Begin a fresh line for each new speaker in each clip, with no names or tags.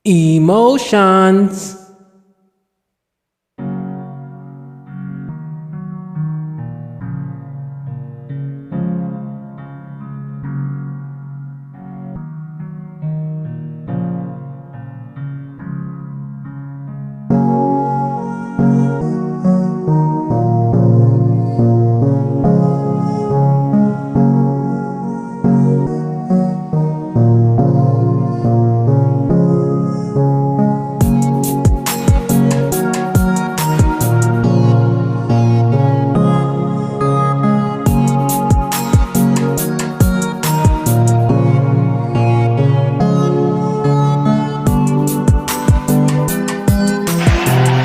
Emotions.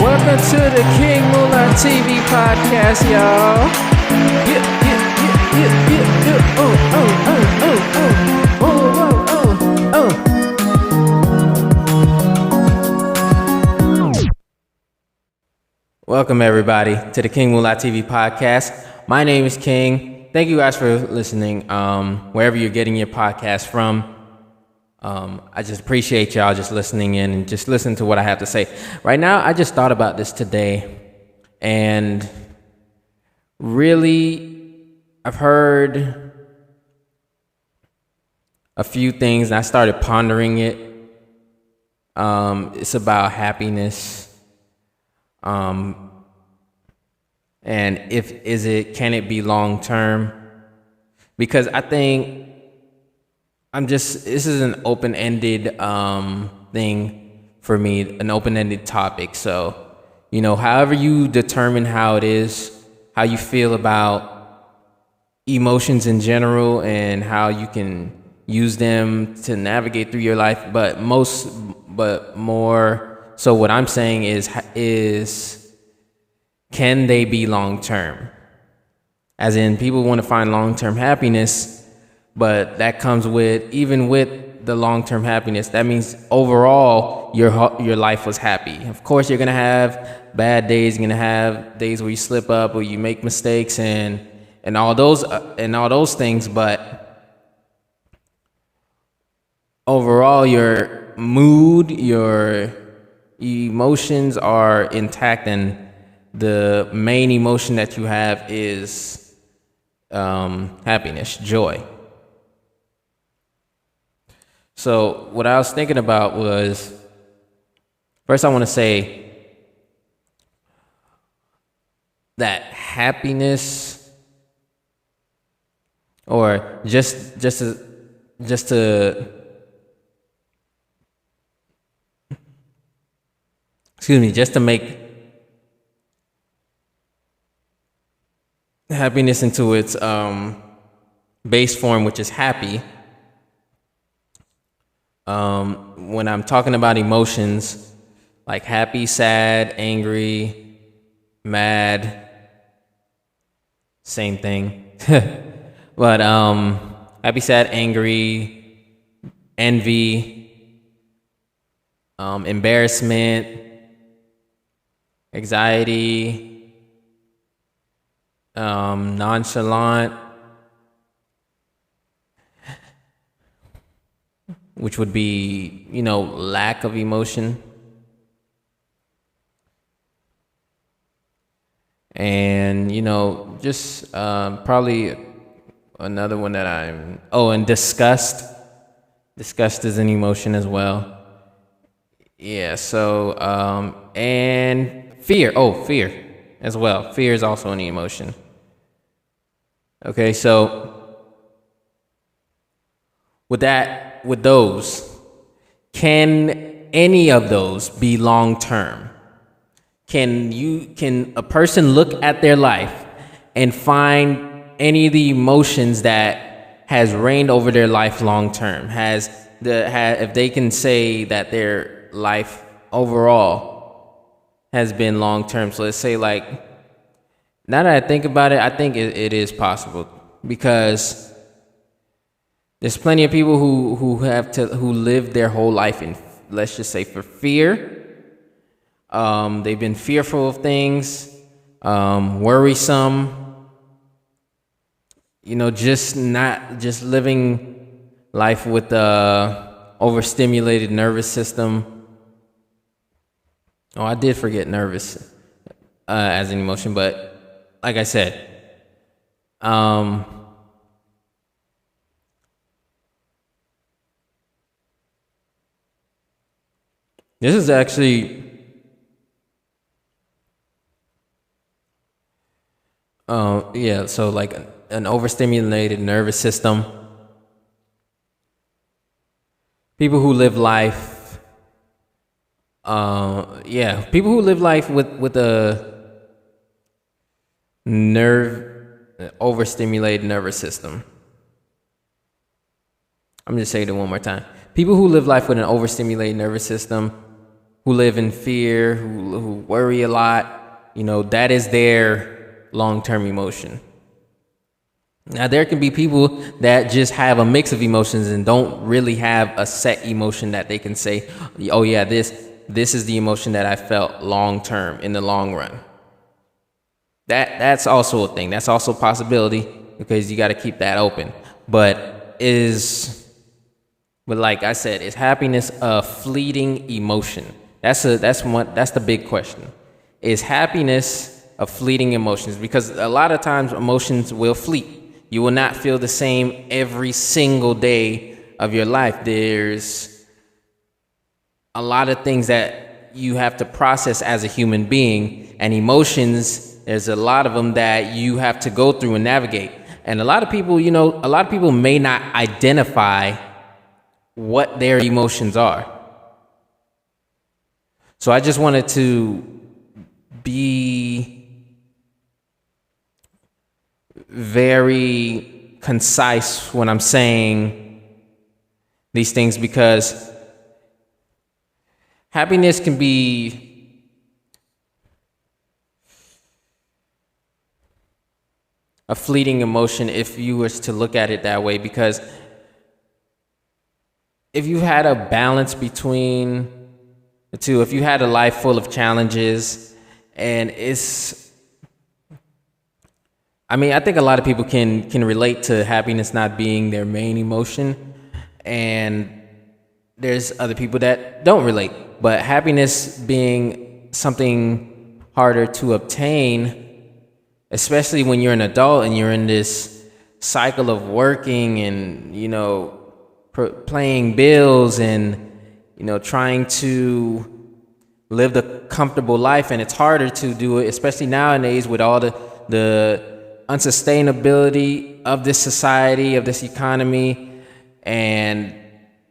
Welcome to the King Moolah TV podcast, y'all. Yeah. Oh. Welcome, everybody, to the King Moolah TV podcast. My name is King. Thank you guys for listening, wherever you're getting your podcast from. I just appreciate y'all just listening in and just listen to what I have to say. Right now, I just thought about this today, and really, I've heard a few things, and I started pondering it. It's about happiness, and can it be long term? Because I think this is an open-ended thing for me, an open-ended topic. So, however you determine how it is, how you feel about emotions in general and how you can use them to navigate through your life. But more so what I'm saying is can they be long-term? As in, people want to find long-term happiness, but that comes even with the long-term happiness, that means overall your life was happy. Of course, you're gonna have bad days. You're gonna have days where you slip up or you make mistakes and all those things. But overall, your mood, your emotions are intact, and the main emotion that you have is happiness, joy. So what I was thinking about was, first I want to say that happiness, or just to make happiness into its base form, which is happy. When I'm talking about emotions, like happy, sad, angry, mad, same thing. But happy, sad, angry, envy, embarrassment, anxiety, nonchalant, which would be, lack of emotion. And, just probably another one that and disgust. Disgust is an emotion as well. Yeah, so, and fear. Fear as well. Fear is also an emotion. Okay, so with those, can any of those be long term? Can a person look at their life and find any of the emotions that has reigned over their life long term? If they can say that their life overall has been long term. So let's say, like, now that I think about it, I think it is possible, because there's plenty of people who live their whole life in, let's just say, for fear. They've been fearful of things, worrisome. Just living life with overstimulated nervous system, Oh, I did forget nervous as an emotion, but like I said, um, this is actually, yeah. So like an overstimulated nervous system. People who live life, yeah, people who live life with a overstimulated nervous system. I'm just saying it one more time. People who live life with an overstimulated nervous system, who live in fear, who worry a lot, that is their long-term emotion. Now, there can be people that just have a mix of emotions and don't really have a set emotion that they can say, oh yeah, this is the emotion that I felt long term in the long run. That's also a thing. That's also a possibility because you got to keep that open. But like I said, is happiness a fleeting emotion? That's the big question. Is happiness a fleeting emotion? Because a lot of times emotions will fleet. You will not feel the same every single day of your life. There's a lot of things that you have to process as a human being, and emotions, there's a lot of them that you have to go through and navigate. And a lot of people may not identify what their emotions are. So I just wanted to be very concise when I'm saying these things, because happiness can be a fleeting emotion if you was to look at it that way, because if you had a balance between the two, if you had a life full of challenges, and I think a lot of people can relate to happiness not being their main emotion, and there's other people that don't relate. But happiness being something harder to obtain, especially when you're an adult and you're in this cycle of working and, paying bills and, trying to live the comfortable life. And it's harder to do it, especially nowadays with all the unsustainability of this society, of this economy. And,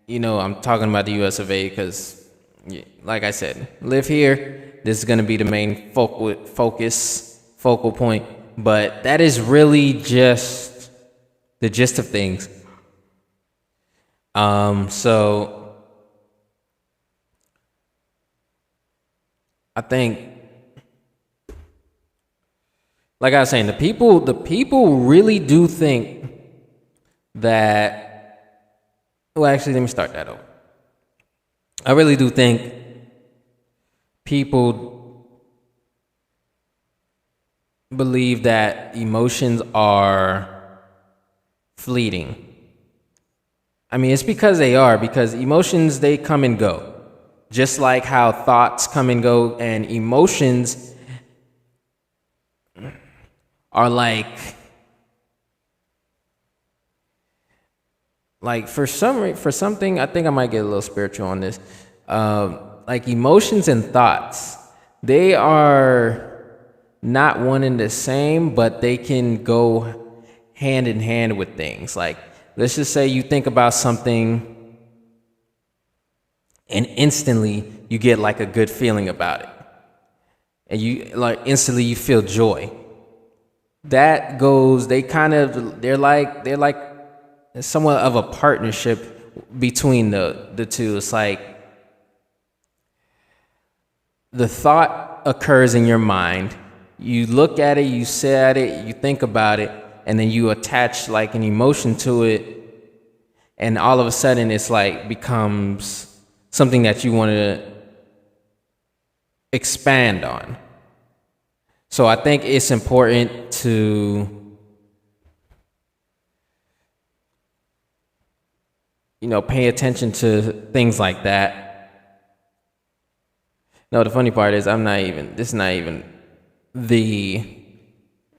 I'm talking about the US of A because, like I said, live here. This is going to be the main focal point. But that is really just the gist of things. So I think, like I was saying, the people really do think that. Well, actually, let me start that over. I really do think people believe that emotions are fleeting. It's because they are, because emotions, they come and go. Just like how thoughts come and go, and emotions are like for something, I think I might get a little spiritual on this. Like emotions and thoughts, they are not one and the same, but they can go hand in hand with things. Like, let's just say you think about something and instantly you get like a good feeling about it. And instantly you feel joy. They're like somewhat of a partnership between the two. It's like the thought occurs in your mind. You look at it, you say at it, you think about it, and then you attach like an emotion to it, and all of a sudden it's like becomes something that you want to expand on. So I think it's important to, pay attention to things like that. No, the funny part is this is not even the,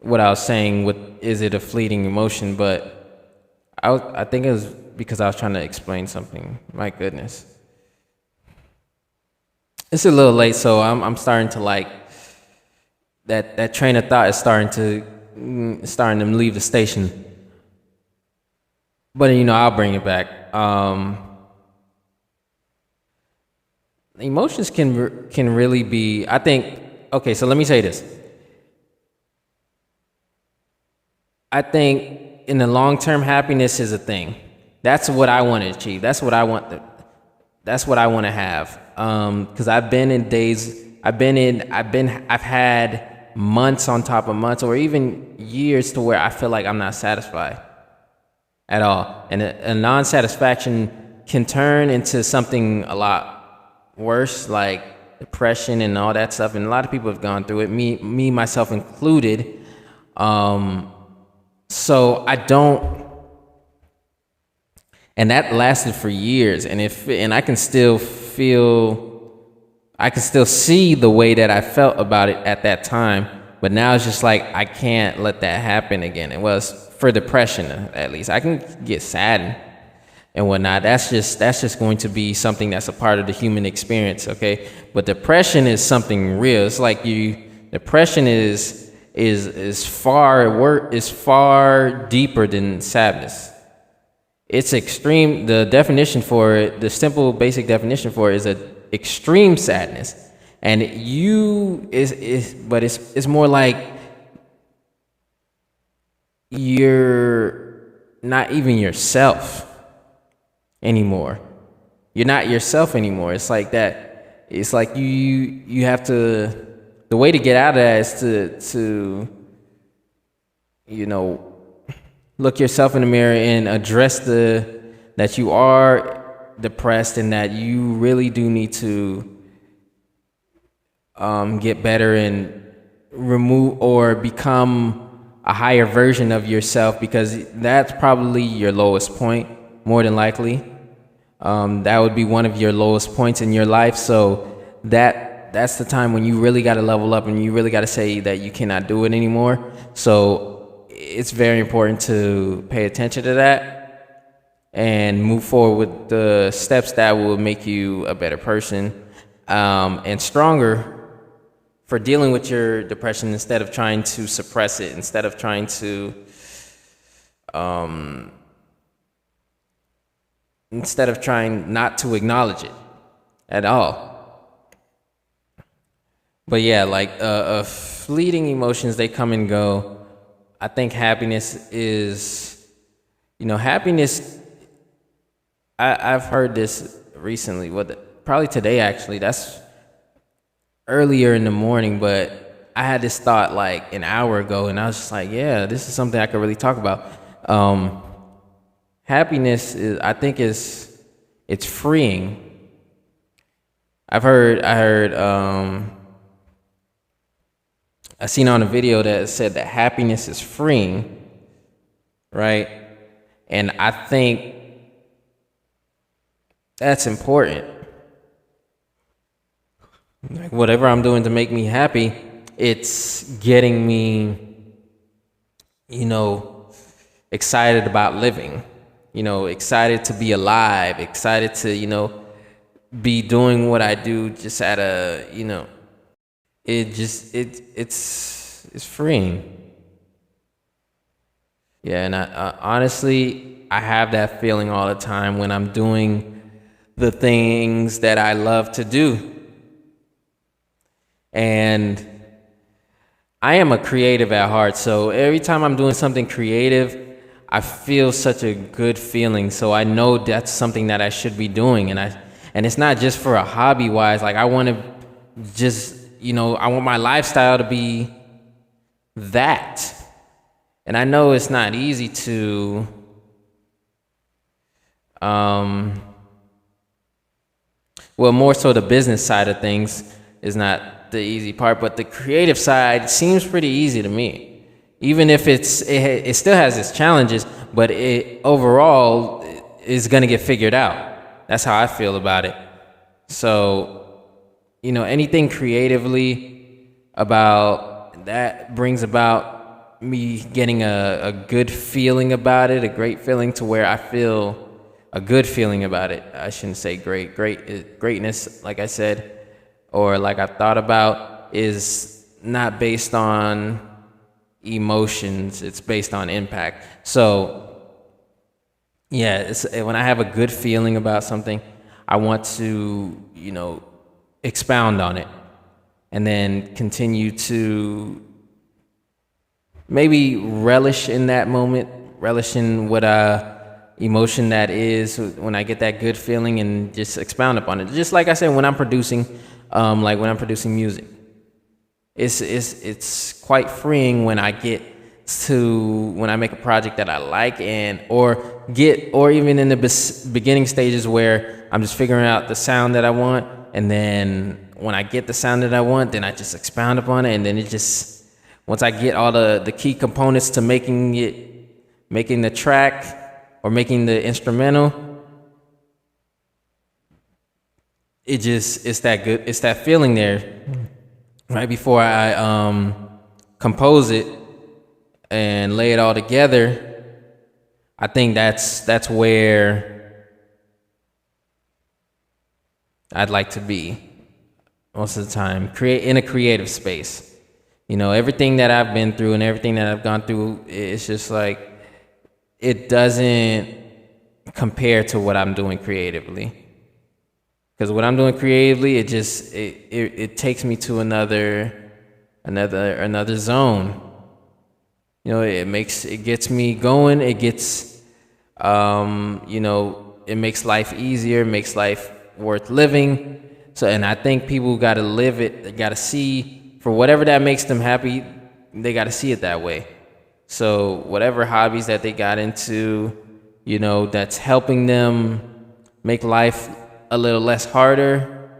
what I was saying with, is it a fleeting emotion, but I think it was because I was trying to explain something. My goodness. It's a little late, so I'm starting to like, that train of thought is starting to leave the station. But I'll bring it back. Emotions can really be, I think. Okay, so let me say this. I think in the long term, happiness is a thing. That's what I want to achieve. That's what I want to have. Because I've had months on top of months, or even years, to where I feel like I'm not satisfied at all, and a non-satisfaction can turn into something a lot worse, like depression and all that stuff. And a lot of people have gone through it, me myself included. So I don't, and that lasted for years, and I can still see the way that I felt about it at that time. But now it's just like, I can't let that happen again. It was for depression, at least. I can get sad and whatnot. That's just going to be something that's a part of the human experience, okay? But depression is something real. It's like depression is far deeper than sadness. It's extreme. The definition for it, the simple basic definition for it, is a extreme sadness. And it's more like you're not even yourself anymore. You're not yourself anymore. It's like that. It's like you have to, the way to get out of that is to look yourself in the mirror and address that you are depressed, and that you really do need to get better and remove or become a higher version of yourself, because that's probably your lowest point, more than likely. That would be one of your lowest points in your life. So that's the time when you really got to level up, and you really got to say that you cannot do it anymore. So it's very important to pay attention to that and move forward with the steps that will make you a better person, and stronger for dealing with your depression, instead of trying to suppress it, instead of trying not to acknowledge it at all. But yeah, like fleeting emotions, they come and go. I think happiness is, happiness, I've heard this recently, probably today actually, that's earlier in the morning, but I had this thought like an hour ago, and I was just like, yeah, this is something I could really talk about. Happiness is, I think, it's freeing. I seen on a video that said that happiness is freeing, right? And I think that's important. Like, whatever I'm doing to make me happy, it's getting me, excited about living, excited to be alive, excited to, be doing what I do just at a, it's freeing. Yeah, and I honestly, I have that feeling all the time when I'm doing the things that I love to do. And I am a creative at heart, so every time I'm doing something creative, I feel such a good feeling. So I know that's something that I should be doing, and it's not just for a hobby wise. Like, I want to just, I want my lifestyle to be that. And I know it's not easy to more so the business side of things is not the easy part, but the creative side seems pretty easy to me, even if it still has its challenges, but it overall is going to get figured out. That's how I feel about it. So anything creatively about that brings about me getting a good feeling about it, a great feeling to where I feel a good feeling about it. I shouldn't say greatness, like I said, or like I've thought about, is not based on emotions. It's based on impact. So yeah, when I have a good feeling about something, I want to, expound on it and then continue to maybe relish in that moment, relish in what emotion that is when I get that good feeling, and just expound upon it. Just like I said, when I'm producing, like when I'm producing music, it's quite freeing when I make a project that I like, or even in the beginning stages where I'm just figuring out the sound that I want, and then when I get the sound that I want, then I just expound upon it, and then once I get all the key components to making the track or making the instrumental, it's that feeling there right before I compose it and lay it all together. I think that's where I'd like to be most of the time, in a creative space. Everything that I've been through and everything that I've gone through, it's just like it doesn't compare to what I'm doing creatively. Because what I'm doing creatively, it takes me to another zone. It gets me going. It gets, it makes life easier, makes life worth living. So, and I think people got to live it. They got to see, for whatever that makes them happy, they got to see it that way. So whatever hobbies that they got into, that's helping them make life a little less harder,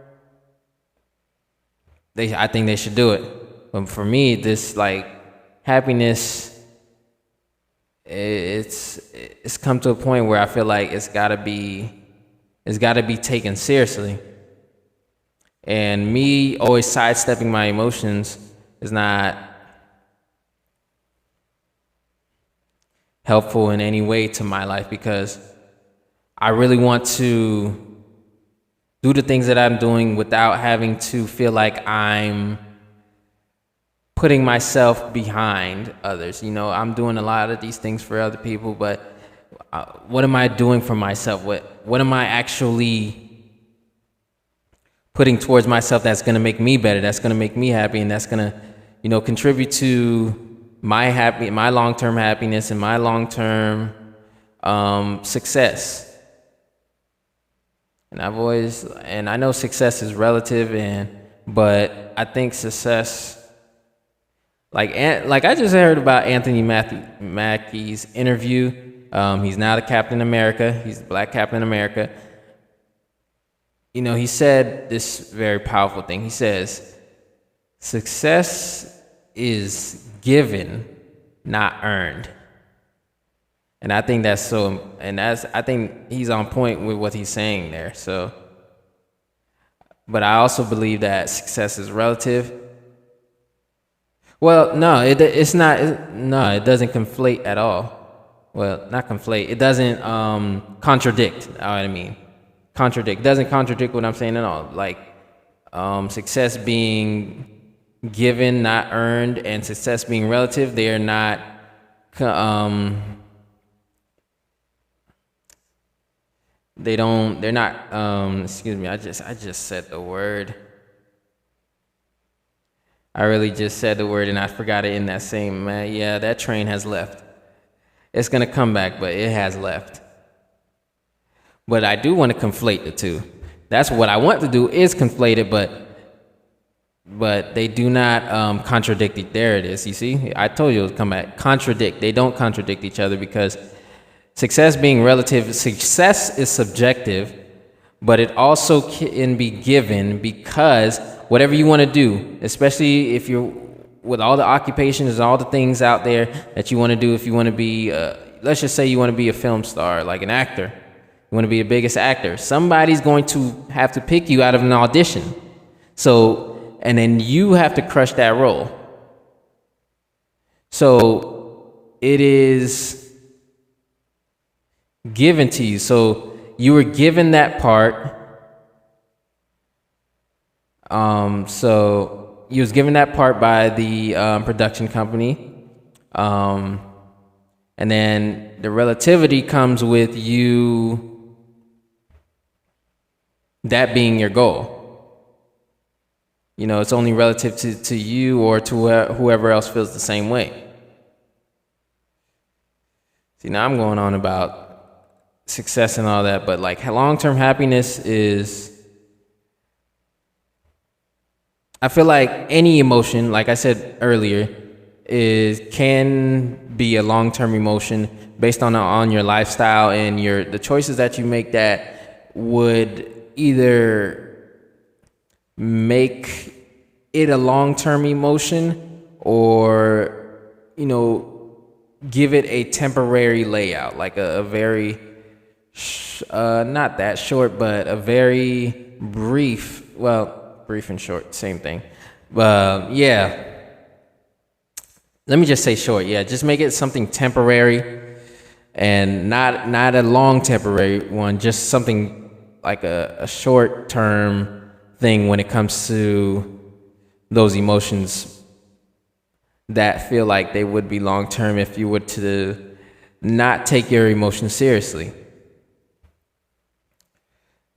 I think they should do it. But for me, this like happiness, it's come to a point where I feel like it's gotta be taken seriously. And me always sidestepping my emotions is not helpful in any way to my life, because I really want to do the things that I'm doing without having to feel like I'm putting myself behind others. I'm doing a lot of these things for other people, but what am I doing for myself? What am I actually putting towards myself that's going to make me better, that's going to make me happy, and that's going to, contribute to my long-term happiness and my long-term success. And I know success is relative, but I think success, like I just heard about Anthony Mackie's interview. He's now the Captain America. He's the Black Captain America. He said this very powerful thing. He says, success is given, not earned. And I think I think he's on point with what he's saying there. So, but I also believe that success is relative. Well, no, it's not. No, it doesn't conflate at all. Well, not conflate. It doesn't contradict. What I mean, contradict. It doesn't contradict what I'm saying at all. Like success being given, not earned, and success being relative. They are not. They're not, excuse me, I just said the word. I really just said the word and I forgot it in that same, yeah, that train has left. It's gonna come back, but it has left. But I do want to conflate the two. That's what I want to do, is conflate it, but they do not contradict it. There it is, you see? I told you it would come back. Contradict. They don't contradict each other, because success being relative, success is subjective, but it also can be given, because whatever you want to do, especially if you're with all the occupations, all the things out there that you want to do, if you want to be, let's just say you want to be a film star, like an actor, you want to be the biggest actor, somebody's going to have to pick you out of an audition. So, and then you have to crush that role. So it is given to you. So you were given that part. So you was given that part by the production company. And then the relativity comes with you, that being your goal. You know, it's only relative to you or to whoever else feels the same way. See, now I'm going on about success and all that, but like long-term happiness is, I feel like any emotion, like I said earlier, can be a long-term emotion based on your lifestyle and the choices that you make that would either make it a long-term emotion or, you know, give it a temporary layout, like a very not that short, but a very brief, well, brief and short, same thing. Yeah, let me just say short. Yeah, just make it something temporary and not a long temporary one, just something like a short term thing when it comes to those emotions that feel like they would be long term if you were to not take your emotions seriously.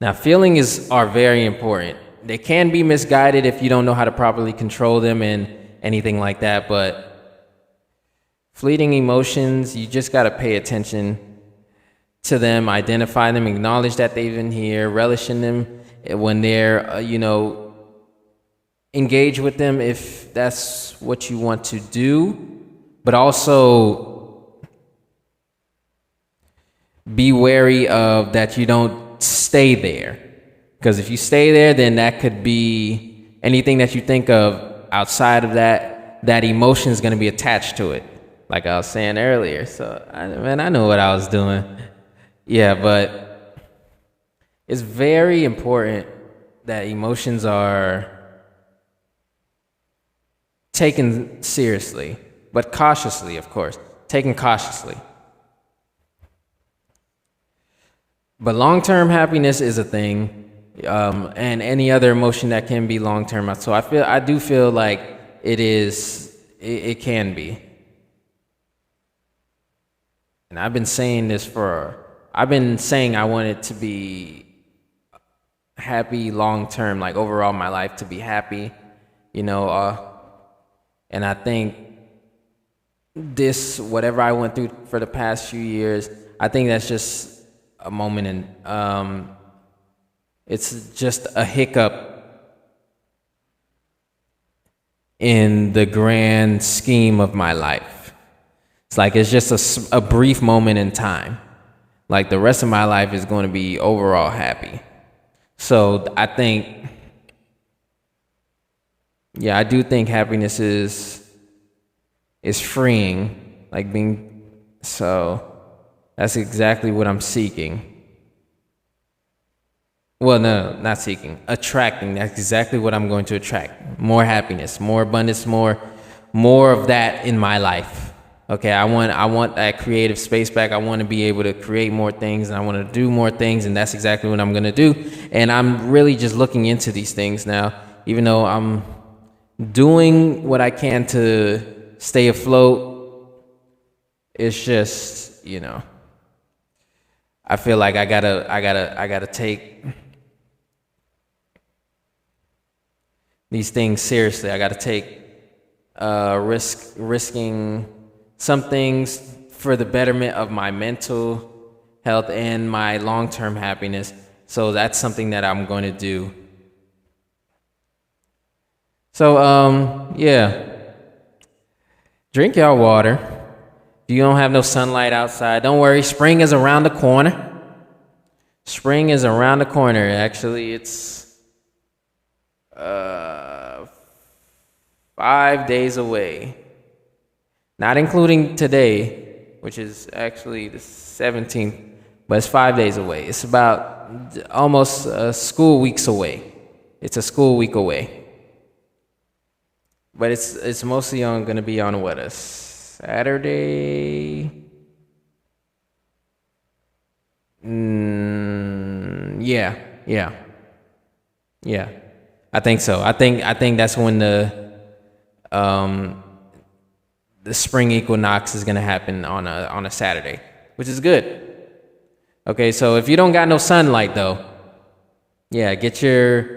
Now, feelings are very important. They can be misguided if you don't know how to properly control them and anything like that, but fleeting emotions, you just got to pay attention to them, identify them, acknowledge that they've been here, relish in them when they're, engage with them if that's what you want to do, but also be wary of that you don't stay there. Because if you stay there, then that could be anything that you think of outside of that emotion is going to be attached to it, like I was saying earlier. So, I know what I was doing. Yeah, but it's very important that emotions are taken seriously, but cautiously, of course, taken cautiously. But long-term happiness is a thing, and any other emotion that can be long-term. So I do feel like it can be. And I've been saying I want it to be happy long-term, like overall my life to be happy, and I think whatever I went through for the past few years, I think that's just a moment in, it's just a hiccup in the grand scheme of my life. It's like it's just a brief moment in time. Like the rest of my life is going to be overall happy. So I do think happiness is freeing, so that's exactly what I'm seeking. Well, no, not seeking, attracting. That's exactly what I'm going to attract. More happiness, more abundance, more of that in my life. Okay, I want that creative space back. I want to be able to create more things, and I want to do more things, and that's exactly what I'm going to do. And I'm really just looking into these things now, even though I'm doing what I can to stay afloat. It's just, I feel like I gotta take these things seriously. I gotta take risking some things for the betterment of my mental health and my long-term happiness. So that's something that I'm going to do. So, drink your water. If you don't have no sunlight outside, don't worry. Spring is around the corner. Spring is around the corner. Actually, it's 5 days away. Not including today, which is actually the 17th, but it's 5 days away. It's about almost school weeks away It's a school week away. But it's mostly gonna be on what, a Saturday? Yeah, yeah, yeah. I think so. I think that's when the spring equinox is gonna happen on a Saturday, which is good. Okay, so if you don't got no sunlight though, yeah, get your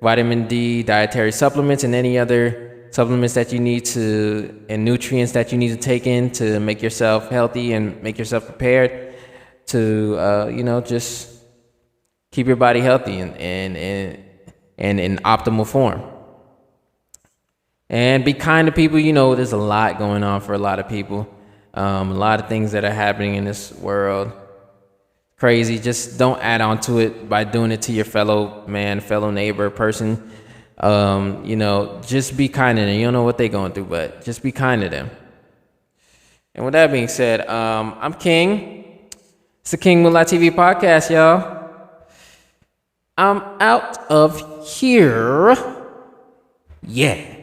vitamin D dietary supplements and any other supplements that you need to, and nutrients that you need to take in to make yourself healthy and make yourself prepared to just keep your body healthy and in optimal form. And be kind to people. There's a lot going on for a lot of people. A lot of things that are happening in this world. Crazy. Just don't add on to it by doing it to your fellow man, fellow neighbor, person. Just be kind to them. You don't know what they're going through, but just be kind to them. And with that being said, I'm King. It's the King Moolah TV podcast, y'all. I'm out of here. Yeah.